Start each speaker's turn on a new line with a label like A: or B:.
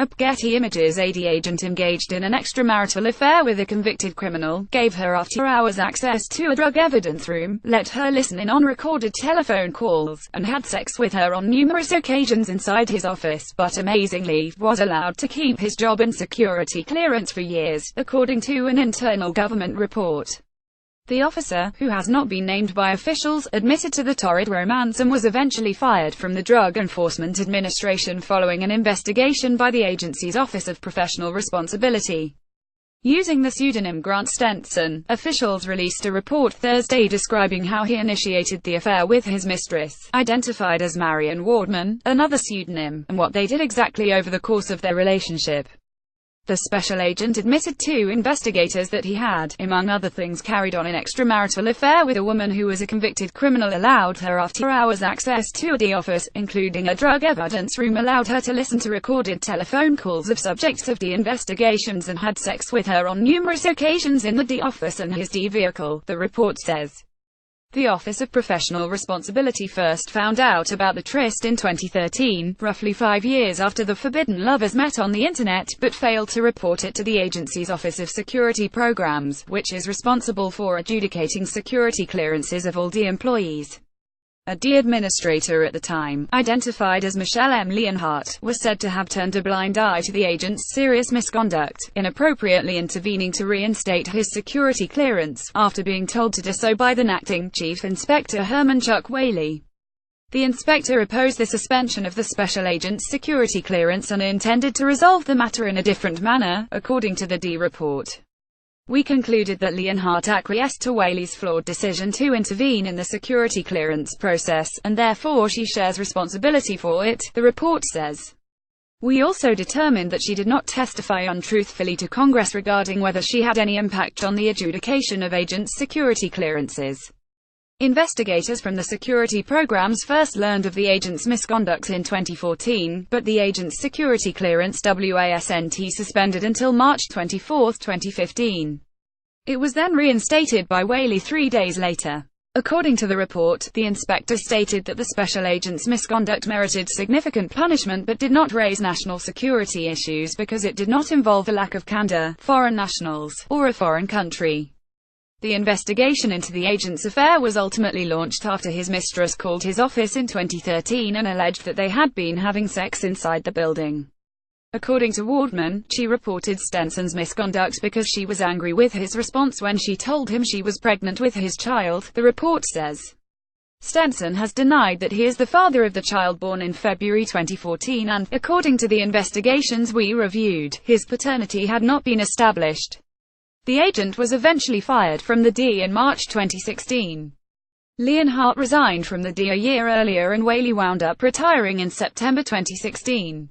A: A Getty Images AD agent engaged in an extramarital affair with a convicted criminal, gave her after-hours access to a drug evidence room, let her listen in on recorded telephone calls, and had sex with her on numerous occasions inside his office, but amazingly, was allowed to keep his job and security clearance for years, according to an internal government report. The officer, who has not been named by officials, admitted to the torrid romance and was eventually fired from the Drug Enforcement Administration following an investigation by the agency's Office of Professional Responsibility. Using the pseudonym Grant Stenson, officials released a report Thursday describing how he initiated the affair with his mistress, identified as Marion Wardman, another pseudonym, and what they did exactly over the course of their relationship. The special agent admitted to investigators that he had, among other things, carried on an extramarital affair with a woman who was a convicted criminal, allowed her after-hours access to the office, including a drug evidence room, allowed her to listen to recorded telephone calls of subjects of the investigations, and had sex with her on numerous occasions in the office and his vehicle, the report says. The Office of Professional Responsibility first found out about the tryst in 2013, roughly 5 years after the forbidden lovers met on the internet, but failed to report it to the agency's Office of Security Programs, which is responsible for adjudicating security clearances of all D employees. A D administrator at the time, identified as Michelle M. Leonhardt, was said to have turned a blind eye to the agent's serious misconduct, inappropriately intervening to reinstate his security clearance, after being told to do so by then acting Chief Inspector Herman Chuck Whaley. The inspector opposed the suspension of the special agent's security clearance and intended to resolve the matter in a different manner, according to the D report. We concluded that Leonhardt acquiesced to Whaley's flawed decision to intervene in the security clearance process, and therefore she shares responsibility for it, the report says. We also determined that she did not testify untruthfully to Congress regarding whether she had any impact on the adjudication of agents' security clearances. Investigators from the security programs first learned of the agent's misconduct in 2014, but the agent's security clearance wasn't suspended until March 24, 2015. It was then reinstated by Whaley 3 days later. According to the report, the inspector stated that the special agent's misconduct merited significant punishment but did not raise national security issues because it did not involve a lack of candor, foreign nationals, or a foreign country. The investigation into the agent's affair was ultimately launched after his mistress called his office in 2013 and alleged that they had been having sex inside the building. According to Wardman, she reported Stenson's misconduct because she was angry with his response when she told him she was pregnant with his child, the report says. Stenson has denied that he is the father of the child born in February 2014 and, according to the investigations we reviewed, his paternity had not been established. The agent was eventually fired from the D in March 2016. Leonhardt resigned from the D a year earlier and Whaley wound up retiring in September 2016.